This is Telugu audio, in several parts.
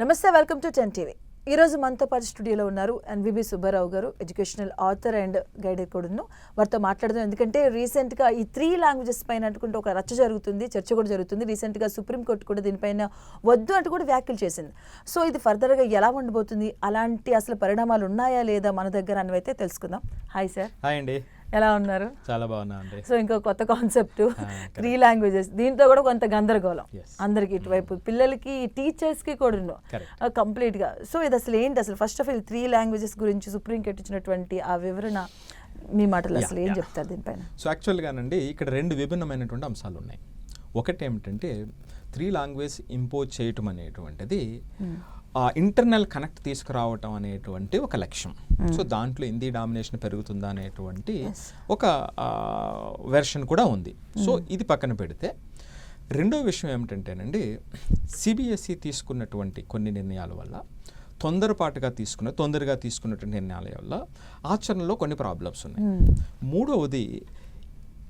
నమస్తే, వెల్కమ్ టు 10 టీవీ. ఈ రోజు మనతో పాటు స్టూడియోలో ఉన్నారు ఎన్విబి సుబ్బారావు గారు, ఎడ్యుకేషనల్ ఆథర్ అండ్ గైడర్ కూడా. వారితో మాట్లాడదాం. ఎందుకంటే రీసెంట్గా ఈ 3 లాంగ్వేజెస్ పైన అనుకుంటే ఒక రచ్చ జరుగుతుంది, చర్చ కూడా జరుగుతుంది. రీసెంట్గా సుప్రీంకోర్టు కూడా దీనిపైన వద్దు అంటూ కూడా వ్యాఖ్యలు చేసింది. సో ఇది ఫర్దర్గా ఎలా ఉండబోతుంది, అలాంటి అసలు పరిణామాలు ఉన్నాయా లేదా మన దగ్గర అనేవైతే తెలుసుకుందాం. Hi sir. హాయ్ అండి. ఎలా ఉన్నారు? చాలా బాగున్నా అండి. సో ఇంకో కొత్త కాన్సెప్ట్ 3 లాంగ్వేజెస్, దీంతో కూడా కొంత గందరగోళం అందరికి, ఇటువైపు పిల్లలకి, టీచర్స్కి కూడా కంప్లీట్గా. సో ఇది అసలు ఏంటి, అసలు ఫస్ట్ ఆఫ్ ఆల్ 3 లాంగ్వేజెస్ గురించి సుప్రీంకోర్టు ఇచ్చినటువంటి ఆ వివరణ మీ మాటలు అసలు ఏం చెప్తారు దీనిపైన? సో యాక్చువల్గానండి ఇక్కడ 2 విభిన్నమైనటువంటి అంశాలు ఉన్నాయి. ఒకటి ఏమిటంటే 3 లాంగ్వేజ్ ఇంపోజ్ చేయటం అనేటువంటిది ఇంటర్నల్ కనెక్ట్ తీసుకురావటం అనేటువంటి ఒక లక్ష్యం. సో దాంట్లో హిందీ డామినేషన్ పెరుగుతుందా అనేటువంటి ఒక వెర్షన్ కూడా ఉంది. సో ఇది పక్కన పెడితే రెండో విషయం ఏమిటంటేనండి, సిబిఎస్ఈ తీసుకున్నటువంటి కొన్ని నిర్ణయాల వల్ల, తొందరగా తీసుకున్నటువంటి నిర్ణయాల వల్ల ఆచరణలో కొన్ని ప్రాబ్లమ్స్ ఉన్నాయి. మూడవది,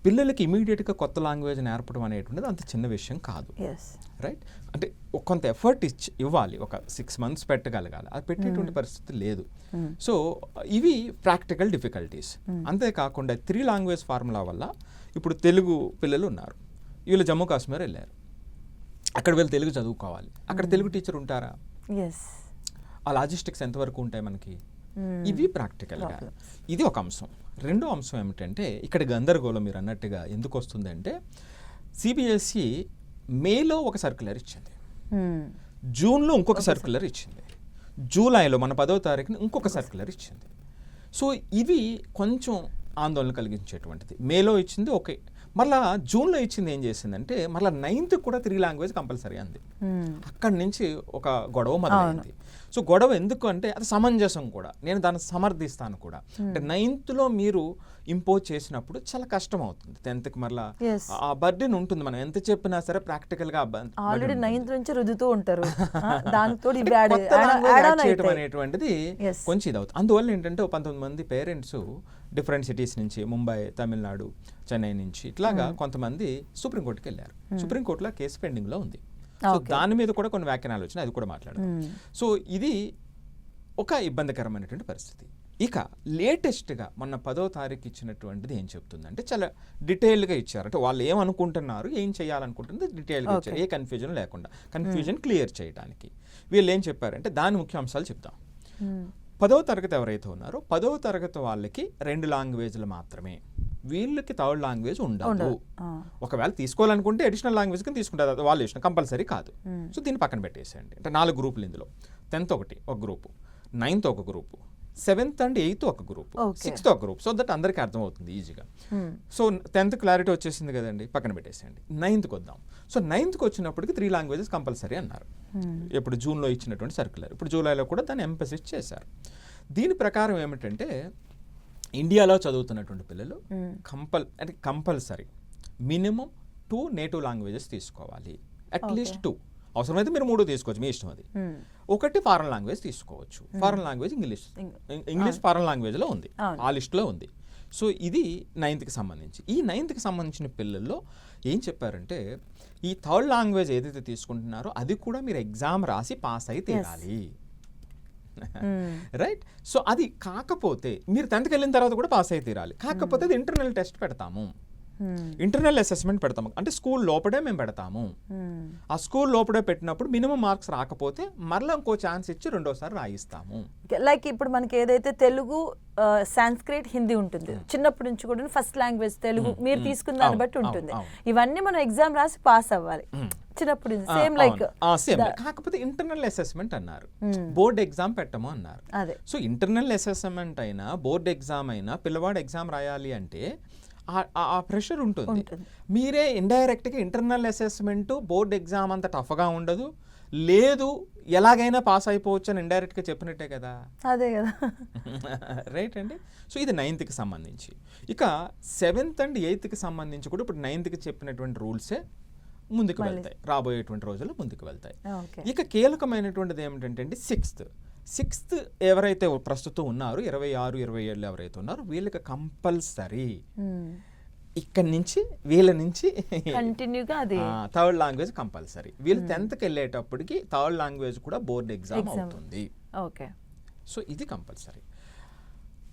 పిల్లలకి ఇమీడియట్గా కొత్త లాంగ్వేజ్ నేర్పడం అనేటువంటిది అంత చిన్న విషయం కాదు. రైట్, అంటే కొంత ఎఫర్ట్ ఇవ్వాలి, ఒక 6 months పెట్టగలగాలి. అది పెట్టేటువంటి పరిస్థితి లేదు. సో ఇవి ప్రాక్టికల్ డిఫికల్టీస్. అంతేకాకుండా 3 లాంగ్వేజ్ ఫార్ములా వల్ల ఇప్పుడు తెలుగు పిల్లలు ఉన్నారు, వీళ్ళు జమ్మూ కాశ్మీర్ వెళ్ళారు, అక్కడ వీళ్ళు తెలుగు చదువుకోవాలి, అక్కడ తెలుగు టీచర్ ఉంటారా? ఆ లాజిస్టిక్స్ ఎంతవరకు ఉంటాయి మనకి? ఇవి ప్రాక్టికల్గా ఇది ఒక అంశం. రెండో అంశం ఏమిటంటే ఇక్కడ గందరగోళం మీరు అన్నట్టుగా ఎందుకు వస్తుందంటే, సిబిఎస్ఈ మేలో ఒక సర్క్యులర్ ఇచ్చింది, జూన్లో ఇంకొక సర్క్యులర్ ఇచ్చింది, జూలైలో మన 10వ తారీఖున ఇంకొక సర్క్యులర్ ఇచ్చింది. సో ఇవి కొంచెం ఆందోళన కలిగించేటువంటిది. మేలో ఇచ్చింది ఓకే, మళ్ళా జూన్లో ఇచ్చింది ఏం చేసిందంటే మళ్ళీ 9th కూడా 3 లాంగ్వేజ్ కంపల్సరీ అంది. అక్కడి నుంచి ఒక గొడవ మొదలైంది. సో గొడవ ఎందుకు అంటే అది సమంజసం కూడా, నేను దాన్ని సమర్థిస్తాను కూడా. అంటే 9thలో మీరు ఇంపోజ్ చేసినప్పుడు చాలా కష్టం అవుతుంది. 10thకి మళ్ళీ ఆ బర్డెన్ ఉంటుంది. మనం ఎంత చెప్పినా సరే ప్రాక్టికల్గా ఆల్రెడీ 9th నుంచి రుద్దుతూ ఉంటారు, చేయడం అనేటువంటిది కొంచెం ఇది అవుతుంది. అందువల్ల ఏంటంటే 19 మంది పేరెంట్స్ డిఫరెంట్ సిటీస్ నుంచి, ముంబై, తమిళనాడు, చెన్నై నుంచి ఇట్లాగా కొంతమంది సుప్రీంకోర్టుకి వెళ్ళారు. సుప్రీంకోర్టులో కేసు పెండింగ్లో ఉంది. సో దాని మీద కూడా కొన్ని వ్యాఖ్యానాలు వచ్చినాయి, అది కూడా మాట్లాడదాం. సో ఇది ఒక ఇబ్బందికరమైనటువంటి పరిస్థితి. ఇక లేటెస్ట్గా మొన్న 10వ తారీఖు ఇచ్చినటువంటిది ఏం చెప్తుందంటే చాలా డీటెయిల్గా ఇచ్చారు. అంటే వాళ్ళు ఏమనుకుంటున్నారు, ఏం చేయాలనుకుంటున్నది డీటెయిల్గా ఇచ్చారు, ఏ కన్ఫ్యూజన్ లేకుండా, కన్ఫ్యూజన్ క్లియర్ చేయడానికి. వీళ్ళు ఏం చెప్పారంటే దాని ముఖ్యాంశాలు చెప్తాం. 10వ తరగతి ఎవరైతే ఉన్నారో 10వ తరగతి వాళ్ళకి 2 లాంగ్వేజ్లు మాత్రమే, వీళ్ళకి 3rd లాంగ్వేజ్ ఉండదు. ఒకవేళ తీసుకోవాలనుకుంటే అడిషనల్ లాంగ్వేజ్ కింద తీసుకుంటారు, వాళ్ళు ఇష్టం, కంపల్సరీ కాదు. సో దీన్ని పక్కన పెట్టేసేయండి. అంటే 4 గ్రూపులు ఇందులో, 10th ఒక గ్రూపు, 9th ఒక గ్రూపు, 7th and 8th ఒక గ్రూపు, 6th ఒక గ్రూప్. సో దట్ అందరికీ అర్థమవుతుంది ఈజీగా. సో 10th క్లారిటీ వచ్చేసింది కదండి, పక్కన పెట్టేసేయండి. 9thకి వద్దాం. సో 9thకి వచ్చినప్పటికి 3 లాంగ్వేజెస్ కంపల్సరీ అన్నారు. ఇప్పుడు జూన్లో ఇచ్చినటువంటి సర్క్యులర్, ఇప్పుడు జూలైలో కూడా దాన్ని ఎంఫసిస్ చేశారు. దీని ప్రకారం ఏమిటంటే ఇండియాలో చదువుతున్నటువంటి పిల్లలు కంపల్సరీ మినిమం 2 నేటివ్ లాంగ్వేజెస్ తీసుకోవాలి, అట్లీస్ట్ 2. అవసరమైతే మీరు 3 తీసుకోవచ్చు, మీ ఇష్టం అది. ఒకటి ఫారెన్ లాంగ్వేజ్ తీసుకోవచ్చు. ఫారెన్ లాంగ్వేజ్ ఇంగ్లీష్ ఫారెన్ లాంగ్వేజ్లో ఉంది, ఆ లిస్ట్లో ఉంది. సో ఇది 9thకి సంబంధించి. ఈ 9thకి సంబంధించిన పిల్లల్లో ఏం చెప్పారంటే ఈ 3rd లాంగ్వేజ్ ఏదైతే తీసుకుంటున్నారో అది కూడా మీరు ఎగ్జామ్ రాసి పాస్ అయి తీరాలి. రైట్. సో అది కాకపోతే మీరు 10thకి వెళ్ళిన తర్వాత కూడా పాస్ అయి తీరాలి. కాకపోతే అది ఇంటర్నల్ టెస్ట్ పెడతాము, ఇంటర్నల్ అసెస్మెంట్ పెడతాము, అంటే స్కూల్ లోపడే మేము పెడతాము. ఆ స్కూల్ లోపడే పెట్టినప్పుడు మినిమం మార్క్స్ రాకపోతే మరలా ఇంకో ఛాన్స్ ఇచ్చి రెండోసారి రాయిస్తాము. లైక్ ఇప్పుడు మనకి ఏదైతే తెలుగు, సాంస్క్రిట్, హిందీ ఉంటుంది, చిన్నప్పటి నుంచి కూడా ఫస్ట్ లాంగ్వేజ్ తెలుగు మీరు తీసుకున్న దాన్ని బట్టి ఉంటుంది. ఇవన్నీ మనం ఎగ్జామ్ రాసి పాస్ అవ్వాలి చిన్నప్పుడు, సేమ్ లైక్ సేమ్. కాకపోతే ఇంటర్నల్ అసెస్మెంట్ అన్నారు, బోర్డ్ ఎగ్జామ్ పెట్టము అన్నారు. సో ఇంటర్నల్ అసెస్మెంట్ అయినా బోర్డ్ ఎగ్జామ్ అయినా పిల్లవాడు ఎగ్జామ్ రాయాలి అంటే ఆ ప్రెషర్ ఉంటుంది. మీరే ఇండైరెక్ట్గా ఇంటర్నల్ అసెస్మెంట్, బోర్డ్ ఎగ్జామ్ అంత టఫ్గా ఉండదు, లేదు ఎలాగైనా పాస్ అయిపోవచ్చు అని ఇండైరెక్ట్గా చెప్పినట్టే కదా. అదే కదా. రైట్ అండి. సో ఇది 9thకి సంబంధించి. ఇక 7th and 8thకి సంబంధించి కూడా ఇప్పుడు 9thకి చెప్పినటువంటి రూల్సే ముందుకు వెళ్తాయి, రాబోయేటువంటి రోజుల్లో ముందుకు వెళ్తాయి. ఇక కీలకమైనటువంటిది ఏమిటంటే అండి 6th ఎవరైతే ప్రస్తుతం ఉన్నారు, 26, 27 ఎవరైతే ఉన్నారో వీళ్ళకి కంపల్సరీ ఇక్కడి నుంచి వీళ్ళ నుంచి కంటిన్యూగా అది థర్డ్ లాంగ్వేజ్ కంపల్సరీ. వీళ్ళు 10th వెళ్ళేటప్పటికి థర్డ్ లాంగ్వేజ్ కూడా బోర్డ్ ఎగ్జామ్ అవుతుంది. ఓకే, సో ఇది కంపల్సరీ.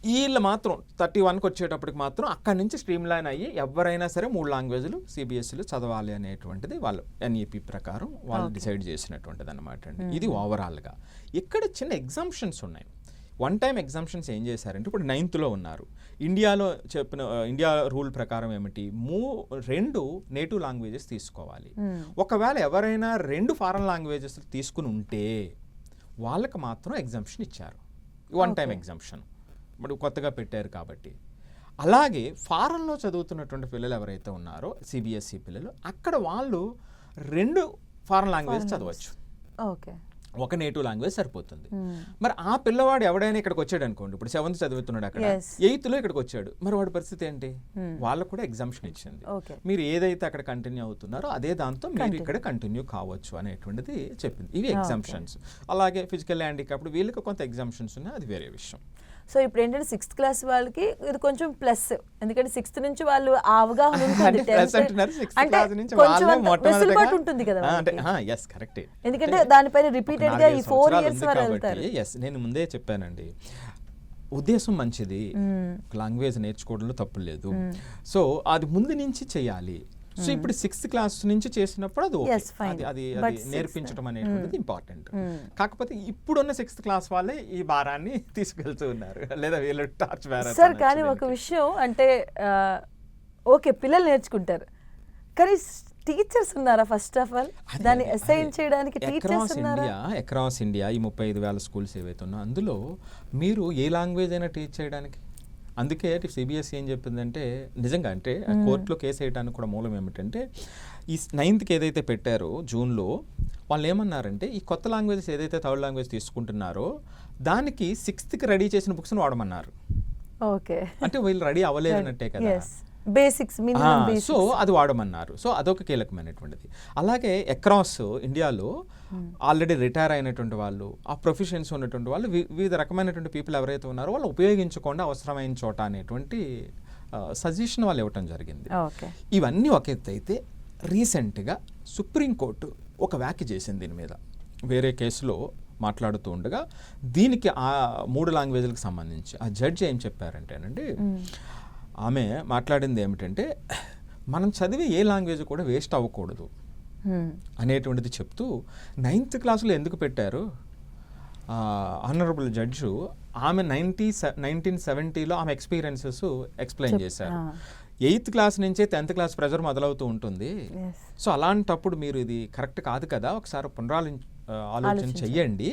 వీళ్ళు మాత్రం 31కి వచ్చేటప్పటికి మాత్రం అక్కడి నుంచి స్ట్రీమ్ లైన్ అయ్యి ఎవరైనా సరే 3 లాంగ్వేజ్లు సిబిఎస్ఈలో చదవాలి అనేటువంటిది వాళ్ళు ఎన్ఈపి ప్రకారం వాళ్ళు డిసైడ్ చేసినటువంటిది అనమాట అండి. ఇది ఓవరాల్గా. ఇక్కడ చిన్న ఎగ్జామ్షన్స్ ఉన్నాయి. వన్ టైం ఎగ్జామ్షన్స్ ఏం చేశారంటే, ఇప్పుడు 9th ఉన్నారు. ఇండియాలో చెప్పిన ఇండియా రూల్ ప్రకారం ఏమిటి, 2 నేటివ్ లాంగ్వేజెస్ తీసుకోవాలి. ఒకవేళ ఎవరైనా 2 ఫారెన్ లాంగ్వేజెస్ తీసుకుని ఉంటే వాళ్ళకి మాత్రం ఎగ్జామ్షన్ ఇచ్చారు, వన్ టైం ఎగ్జామ్షన్. ఇప్పుడు కొత్తగా పెట్టారు కాబట్టి. అలాగే ఫారెన్లో చదువుతున్నటువంటి పిల్లలు ఎవరైతే ఉన్నారో సిబిఎస్ఈ పిల్లలు, అక్కడ వాళ్ళు 2 ఫారెన్ లాంగ్వేజ్ చదవచ్చు. ఓకే, ఒక నేటివ్ లాంగ్వేజ్ సరిపోతుంది. మరి ఆ పిల్లవాడు ఎవడైనా ఇక్కడికి వచ్చాడు అనుకోండి, ఇప్పుడు 7th చదువుతున్నాడు, అక్కడ 8th ఇక్కడికి వచ్చాడు, మరి వాడి పరిస్థితి ఏంటి? వాళ్ళకు కూడా ఎగ్జామ్షన్ ఇచ్చింది. మీరు ఏదైతే అక్కడ కంటిన్యూ అవుతున్నారో అదే దాంతో మీరు ఇక్కడ కంటిన్యూ కావచ్చు అనేటువంటిది చెప్పింది. ఇవి ఎగ్జామ్షన్స్. అలాగే ఫిజికల్ హ్యాండిక్యాప్డ్ వీళ్ళకి కొంత ఎగ్జామ్షన్స్ ఉన్నాయి, అది వేరే విషయం. సో ఇప్పుడు ఏంటంటే 6th క్లాస్ వాళ్ళకి ఇది కొంచెం ప్లస్, ఎందుకంటే 6th నుంచి వాళ్ళు ఆ అవగాహన ఉంటుంది, వెసులుబాటు ఉంటుంది కదా, ఎందుకంటే దానిపైన రిపీటెడ్ గా ఈ 4 years వరకు వెళ్తారు. నేను ముందే చెప్పానండి, ఉద్దేశం మంచిది, లాంగ్వేజ్ నేర్చుకోవడంలో తప్పు లేదు. సో అది ముందు నుంచి చేయాలి. సో ఇప్పుడు 6th క్లాస్ నుంచి చేసినప్పుడు అది నేర్పించడం అనేటువంటిది ఇంపార్టెంట్. కాకపోతే ఇప్పుడున్న 6th క్లాస్ వాళ్ళే ఈ భారాన్ని తీసుకెళ్తూ ఉన్నారు, లేదా వీళ్ళు టార్చ్ బేరర్స్. సార్ కానీ ఒక విషయం అంటే, ఓకే పిల్లలు నేర్చుకుంటారు, కానీ టీచర్స్ ఉన్నారా? ఫస్ట్ ఆఫ్ ఆల్ దాన్ని అసైన్ చేయడానికి టీచర్స్ ఉన్నారా? అక్రాస్ ఇండియా ఈ 35,000 స్కూల్స్ ఏవైతే ఉన్నాయో అందులో మీరు ఏ లాంగ్వేజ్ అయినా టీచ్ చేయడానికి. అందుకే సిబిఎస్ఈ ఏం చెప్పిందంటే, నిజంగా అంటే కోర్టులో కేసు వేయడానికి కూడా మూలం ఏమిటంటే, ఈ 9th ఏదైతే పెట్టారో జూన్లో, వాళ్ళు ఏమన్నారంటే ఈ కొత్త లాంగ్వేజెస్ ఏదైతే థర్డ్ లాంగ్వేజ్ తీసుకుంటున్నారో దానికి 6th రెడీ చేసిన బుక్స్ని వాడమన్నారు. ఓకే, అంటే వీళ్ళు రెడీ అవ్వలేదన్నట్టే కదా, బేసిక్స్ మినిమం బేసిక్స్. సో అది వాడమన్నారు. సో అదొక కీలకమైనటువంటిది. అలాగే అక్రాస్ ఇండియాలో ఆల్రెడీ రిటైర్ అయినటువంటి వాళ్ళు, ఆ ప్రొఫెషన్స్ ఉన్నటువంటి వాళ్ళు, వివిధ రకమైనటువంటి పీపుల్ ఎవరైతే ఉన్నారో వాళ్ళు ఉపయోగించకుండా అవసరమైన చోట అనేటువంటి సజెషన్ వాళ్ళు ఇవ్వటం జరిగింది. ఇవన్నీ ఒక ఎత్తు అయితే, రీసెంట్గా సుప్రీంకోర్టు ఒక వ్యాఖ్య చేసింది దీని మీద. వేరే కేసులో మాట్లాడుతూ ఉండగా దీనికి ఆ 3 లాంగ్వేజ్లకు సంబంధించి ఆ జడ్జి ఏం చెప్పారంటేనండి, ఆమె మాట్లాడింది ఏమిటంటే, మనం చదివి ఏ లాంగ్వేజ్ కూడా వేస్ట్ అవ్వకూడదు అనేటువంటిది చెప్తూ, 9th క్లాసులో ఎందుకు పెట్టారు ఆనరబుల్ జడ్జు, ఆమె 1970లో ఆమె ఎక్స్పీరియన్సెస్ ఎక్స్ప్లెయిన్ చేశారు. 8th క్లాస్ నుంచే 10th క్లాస్ ప్రెజర్ మొదలవుతూ ఉంటుంది. సో అలాంటప్పుడు మీరు ఇది కరెక్ట్ కాదు కదా, ఒకసారి ఆలోచన చెయ్యండి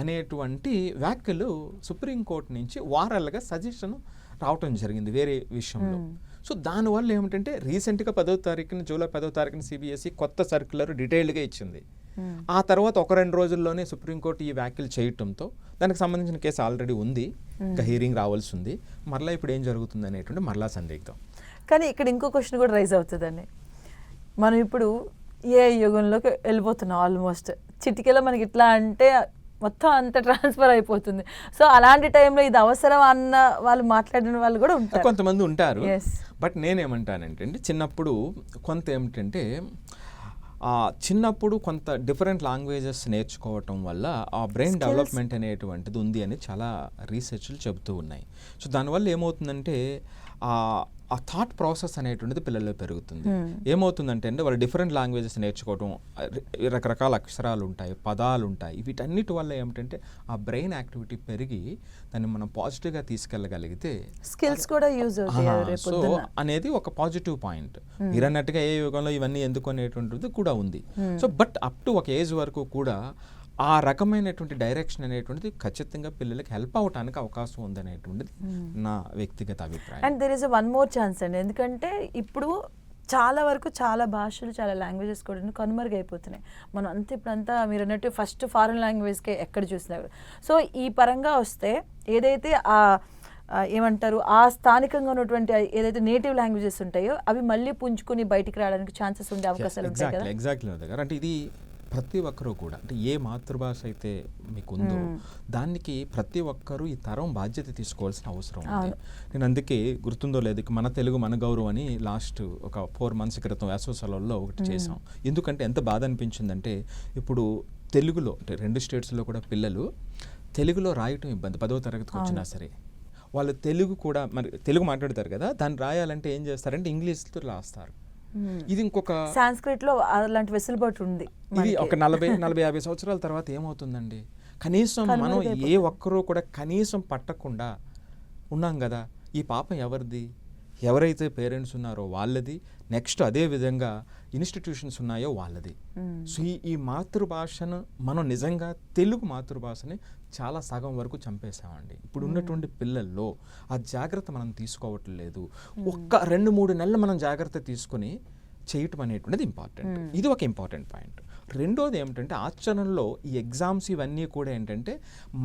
అనేటువంటి వ్యాఖ్యలు సుప్రీంకోర్టు నుంచి వారాలుగా సజెషన్ రావటం జరిగింది వేరే విషయంలో. సో దానివల్ల ఏమిటంటే, రీసెంట్గా 10వ తారీఖున జూలై 10వ తారీఖున సిబిఎస్ఈ కొత్త సర్క్యులర్ డీటెయిల్డ్గా ఇచ్చింది. ఆ తర్వాత 1-2 రోజుల్లోనే సుప్రీంకోర్టు ఈ వ్యాఖ్యలు చేయటంతో దానికి సంబంధించిన కేసు ఆల్రెడీ ఉంది, ఇంకా హీరింగ్ రావాల్సి ఉంది. మరలా ఇప్పుడు ఏం జరుగుతుంది అనేటువంటి మరలా సందిగ్ధం. కానీ ఇక్కడ ఇంకో క్వశ్చన్ కూడా రైజ్ అవుతుందండి. మనం ఇప్పుడు ఏ యుగంలోకి వెళ్ళిపోతున్నాం, ఆల్మోస్ట్ చిటికెలో మనకి ఇట్లా అంటే మొత్తం అంత ట్రాన్స్ఫర్ అయిపోతుంది. సో అలాంటి టైంలో ఇది అవసరం అన్న వాళ్ళు మాట్లాడిన వాళ్ళు కూడా ఉంటారు, కొంతమంది ఉంటారు. బట్ నేనేమంటానంటే, చిన్నప్పుడు కొంత ఏమిటంటే, చిన్నప్పుడు కొంత డిఫరెంట్ లాంగ్వేజెస్ నేర్చుకోవటం వల్ల ఆ బ్రెయిన్ డెవలప్మెంట్ అనేటువంటిది ఉంది అని చాలా రీసెర్చ్లు చెబుతూ ఉన్నాయి. సో దానివల్ల ఏమవుతుందంటే, ఆ థాట్ ప్రాసెస్ అనేటువంటిది పిల్లల్లో పెరుగుతుంది. ఏమవుతుందంటే అండి, వాళ్ళు డిఫరెంట్ లాంగ్వేజెస్ నేర్చుకోవడం, రకరకాల అక్షరాలు ఉంటాయి, పదాలు ఉంటాయి, వీటన్నిటి వల్ల ఏమిటంటే ఆ బ్రెయిన్ యాక్టివిటీ పెరిగి దాన్ని మనం పాజిటివ్గా తీసుకెళ్ళగలిగితే స్కిల్స్ కూడా యూజ్ అవుతాయి. సో అనేది ఒక పాజిటివ్ పాయింట్. మీరు అన్నట్టుగా ఏ యుగంలో ఇవన్నీ ఎందుకు అనేటువంటిది కూడా ఉంది. సో బట్ అప్ టు ఒక ఏజ్ వరకు కూడా ఆ రకమైనటువంటి డైరెక్షన్ అనేటువంటిది ఖచ్చితంగా పిల్లలకి హెల్ప్ అవడానికి అవకాశం ఉందనేటువంటిది నా వ్యక్తిగత అభిప్రాయం. And there is one more chance అండి, ఎందుకంటే ఇప్పుడు చాలా వరకు చాలా భాషలు, చాలా లాంగ్వేజెస్ కూడా కనుమరుగైపోతున్నాయి. మనం అంతా ఇప్పుడంతా మీరు అన్నట్టు ఫస్ట్ ఫారెన్ లాంగ్వేజ్కే ఎక్కడ చూసినా. సో ఈ పరంగా వస్తే ఏదైతే ఏమంటారు, ఆ స్థానికంగా ఉన్నటువంటి ఏదైతే నేటివ్ లాంగ్వేజెస్ ఉంటాయో అవి మళ్ళీ పుంజుకుని బయటికి రావడానికి ఛాన్సెస్ ఉండే అవకాశాలు ఉంటాయి కదా. ఎగ్జాక్ట్లీ అంటే ఇది ప్రతి ఒక్కరూ కూడా అంటే ఏ మాతృభాష అయితే మీకు ఉందో దానికి ప్రతి ఒక్కరూ ఈ తరం బాధ్యత తీసుకోవాల్సిన అవసరం ఉంది. నేను అందుకే గుర్తుందో లేదు మన తెలుగు మన గౌరవం అని లాస్ట్ ఒక 4 months క్రితం వేసవిసెలవుల్లో ఒకటి చేసాం. ఎందుకంటే ఎంత బాధ అనిపించిందంటే ఇప్పుడు తెలుగులో అంటే 2 స్టేట్స్లో కూడా పిల్లలు తెలుగులో రాయటం ఇబ్బంది. 10వ తరగతికి వచ్చినా సరే వాళ్ళు తెలుగు కూడా మరి తెలుగు మాట్లాడతారు కదా, దాన్ని రాయాలంటే ఏం చేస్తారంటే ఇంగ్లీష్తో రాస్తారు. ఇది ఇంకొక సాంస్క్రిట్ లో అలాంటి వెసులుబాటు ఉంది. ఇది ఒక 40-50 సంవత్సరాల తర్వాత ఏమవుతుందండి, కనీసం మనం ఏ ఒక్కరూ కూడా కనీసం పట్టకుండా ఉన్నాం కదా. ఈ పాపం ఎవరిది, ఎవరైతే పేరెంట్స్ ఉన్నారో వాళ్ళది, నెక్స్ట్ అదే విధంగా ఇన్స్టిట్యూషన్స్ ఉన్నాయో వాళ్ళది. సో ఈ మాతృభాషను మనం నిజంగా తెలుగు మాతృభాషని చాలా సగం వరకు చంపేశామండి. ఇప్పుడు ఉన్నటువంటి పిల్లల్లో ఆ జాగ్రత్త మనం తీసుకోవట్లేదు. ఒక్క 2-3 నెలలు మనం జాగ్రత్త తీసుకొని చేయటం అనేటువంటిది ఇంపార్టెంట్. ఇది ఒక ఇంపార్టెంట్ పాయింట్. రెండోది ఏమిటంటే ఆచరణలో ఈ ఎగ్జామ్స్ ఇవన్నీ కూడా ఏంటంటే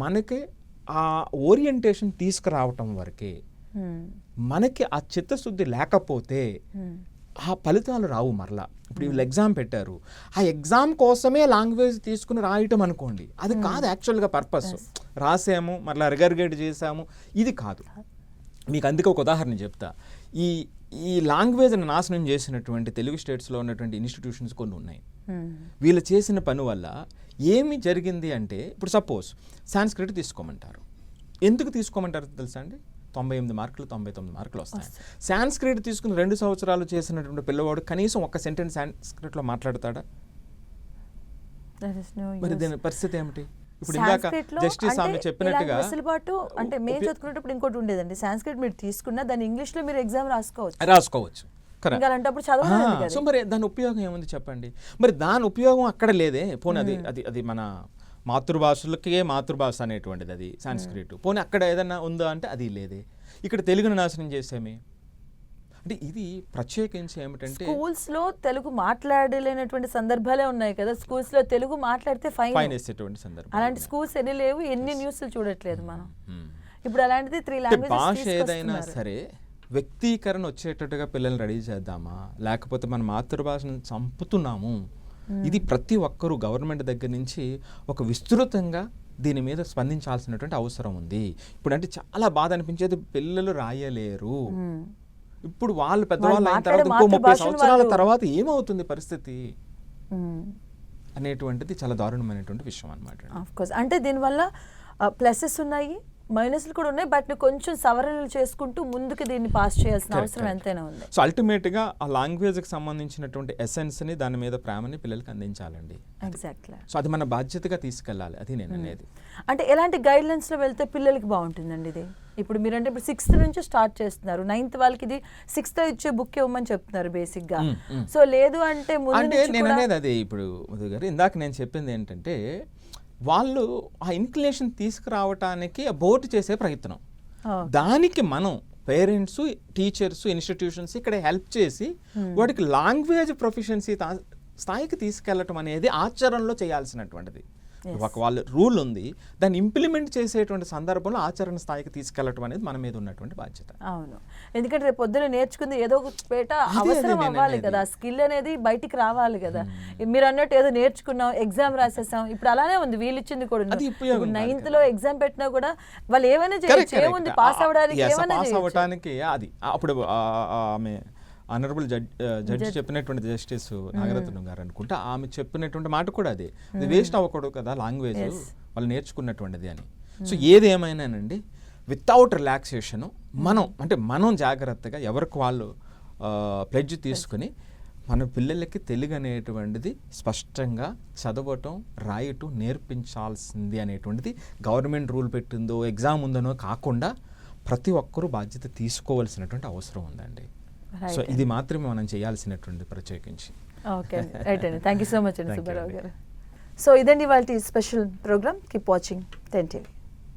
మనకి ఆ ఓరియంటేషన్ తీసుకురావటం వరకే. మనకి ఆ చిత్తశుద్ధి లేకపోతే ఆ ఫలితాలు రావు. మరలా ఇప్పుడు వీళ్ళు ఎగ్జామ్ పెట్టారు, ఆ ఎగ్జామ్ కోసమే లాంగ్వేజ్ తీసుకుని రాయటం అనుకోండి, అది కాదు యాక్చువల్గా పర్పస్. రాసాము మరలా రిగర్గేట్ చేసాము, ఇది కాదు. మీకు అందుకే ఒక ఉదాహరణ చెప్తా. ఈ లాంగ్వేజ్ని నాశనం చేసినటువంటి తెలుగు స్టేట్స్లో ఉన్నటువంటి ఇన్స్టిట్యూషన్స్ కొన్ని ఉన్నాయి. వీళ్ళు చేసిన పని వల్ల ఏమి జరిగింది అంటే, ఇప్పుడు సపోజ్ సాంస్క్రిట్ తీసుకోమంటారు. ఎందుకు తీసుకోమంటారు తెలుసా అండి? 98 మార్కులు 99 మార్కులు వస్తాయి. సాంస్క్రిట్ తీసుకుని 2 సంవత్సరాలు చేసినటువంటి పిల్లవాడు కనీసం ఒక్క సెంటెన్స్ సాంస్క్రిట్లో మాట్లాడతాడా? మరి దీని పరిస్థితి ఏమిటి? ఇప్పుడు ఇందాక జస్టిస్ ఆమె చెప్పినట్టుగా వెసులుబాటు అంటే మేము చదువుకునేటప్పుడు ఇంకోటి ఉండేదండి, సాంస్క్రిట్ మీరు తీసుకున్నా దాని ఇంగ్లీష్ లో మీరు ఎగ్జామ్ రాసుకోవచ్చు. అలాంటప్పుడు చదవలేదు. సో మరి దాని ఉపయోగం ఏముంది చెప్పండి? మరి దాని ఉపయోగం అక్కడ లేదే. పోనీ అది మన మాతృభాషలకే మాతృభాష అనేటువంటిది అది సాంస్క్రిట్. పోనీ అక్కడ ఏదన్నా ఉందా అంటే అది లేదే. ఇక్కడ తెలుగును నాశనం చేసామే అంటే ఇది ప్రత్యేకించి ఏమిటంటే స్కూల్స్ లో తెలుగు మాట్లాడలేనటువంటి సందర్భాలే ఉన్నాయి కదా. స్కూల్స్ లో తెలుగు మాట్లాడితే ఫైన్ వేసేటువంటి సందర్భం. అలాంటి స్కూల్స్ ఎన్ని లేవు, ఎన్ని న్యూస్లు చూడట్లేదు మనం. ఇప్పుడు అలాంటిది 3 లాంగ్వేజెస్ భాష ఏదైనా సరే వ్యక్తీకరణ వచ్చేటట్టుగా పిల్లల్ని రెడీ చేద్దామా, లేకపోతే మన మాతృభాషను చంపుతున్నాము. ఇది ప్రతి ఒక్కరూ గవర్నమెంట్ దగ్గర నుంచి ఒక విస్తృతంగా దీని మీద స్పందించాల్సినటువంటి అవసరం ఉంది. ఇప్పుడు అంటే చాలా బాధ అనిపించేది, పిల్లలు రాయలేరు. ఇప్పుడు వాళ్ళు పెద్దవాళ్ళు అయిన తర్వాత ఇంకో 30 సంవత్సరాల తర్వాత ఏమవుతుంది పరిస్థితి అనేటువంటిది చాలా దారుణమైనటువంటి విషయం అన్నమాట. ఆఫ్ కోర్స్ అంటే దీనివల్ల ప్లసెస్ ఉన్నాయి, మైనస్లు కూడా ఉన్నాయి. బట్ కొంచెం సవరణలు చేసుకుంటూ ముందుకు దీన్ని పాస్ చేయాల్సిన అవసరం ఎంతైనా ఉంది. సో అల్టిమేట్గా ఆ లాంగ్వేజ్కి సంబంధించినటువంటి ఎసెన్స్ని, దాని మీద ప్రేమని పిల్లలకి అందించాలండి. ఎగ్జాక్ట్లీ. సో అది మన బాధ్యతగా తీసుకెళ్ళాలి. అది నేను అనేది. అంటే ఎలాంటి గైడ్లైన్స్లో వెళ్తే పిల్లలకి బాగుంటుందండి ఇది? ఇప్పుడు మీరంటే ఇప్పుడు 6th నుంచి స్టార్ట్ చేస్తున్నారు, 9th వాళ్ళకి ఇది 6th ఇచ్చే బుక్ ఇవ్వమని చెప్తున్నారు బేసిక్గా. సో లేదు అంటే నేను అనేది అదే. ఇప్పుడు మధు గారు ఇందాక నేను చెప్పింది ఏంటంటే, వాళ్ళు ఆ ఇన్క్లినేషన్ తీసుకురావటానికి బోర్డు చేసే ప్రయత్నం, దానికి మనం పేరెంట్స్, టీచర్స్, ఇన్స్టిట్యూషన్స్ ఇక్కడ హెల్ప్ చేసి వాడికి లాంగ్వేజ్ ప్రొఫిషియన్సీ స్థాయికి తీసుకెళ్ళటం అనేది ఆచరణలో చేయాల్సినటువంటిది. ఒక వాళ్ళ రూల్ ఉంది, దాన్ని ఇంప్లిమెంట్ చేసేటువంటి సందర్భంలో ఆచరణ స్థాయికి తీసుకెళ్ళటం అనేది మన మీద ఉన్నటువంటి బాధ్యత. అవును, ఎందుకంటే రేపు పొద్దున నేర్చుకుంది ఏదో ఒక పేట అవసరం అవ్వాలి కదా, స్కిల్ అనేది బయటికి రావాలి కదా. మీరు అన్నట్టు ఏదో నేర్చుకున్నాం, ఎగ్జామ్ రాసేసాం, ఇప్పుడు అలానే ఉంది. వీళ్ళు ఇచ్చింది కూడా 9th లో ఎగ్జామ్ పెట్టినా కూడా వాళ్ళు ఏమైనా చేయొచ్చు, ఏముంది పాస్ అవ్వడానికి. అది అప్పుడు ఆమె ఆనరబుల్ జడ్జి చెప్పినటువంటి జస్టిస్ నాగరత్నం గారు అనుకుంటా, ఆమె చెప్పినటువంటి మాట కూడా అదే, అది వేస్ట్ అవ్వకూడదు కదా లాంగ్వేజ్ వాళ్ళు నేర్చుకున్నటువంటిది అని. సో ఏదేమైనానండి, వితౌట్ రిలాక్సేషను మనం జాగ్రత్తగా ఎవరికి వాళ్ళు ప్లెడ్జ్ తీసుకుని మన పిల్లలకి తెలుగు అనేటువంటిది స్పష్టంగా చదవటం, రాయటం నేర్పించాల్సింది అనేటువంటిది గవర్నమెంట్ రూల్ పెట్టిందో ఎగ్జామ్ ఉందనో కాకుండా ప్రతి ఒక్కరూ బాధ్యత తీసుకోవాల్సినటువంటి అవసరం ఉందండి. సో ఇది మాత్రమే మనం చేయాల్సినటువంటి ప్రత్యేకించి. ఓకే, రైట్ అండి. థ్యాంక్ యూ సో మచ్ అండి సుబ్బారావు గారు. సో ఇదండి వాళ్ళ special programme. Keep watching 10 TV.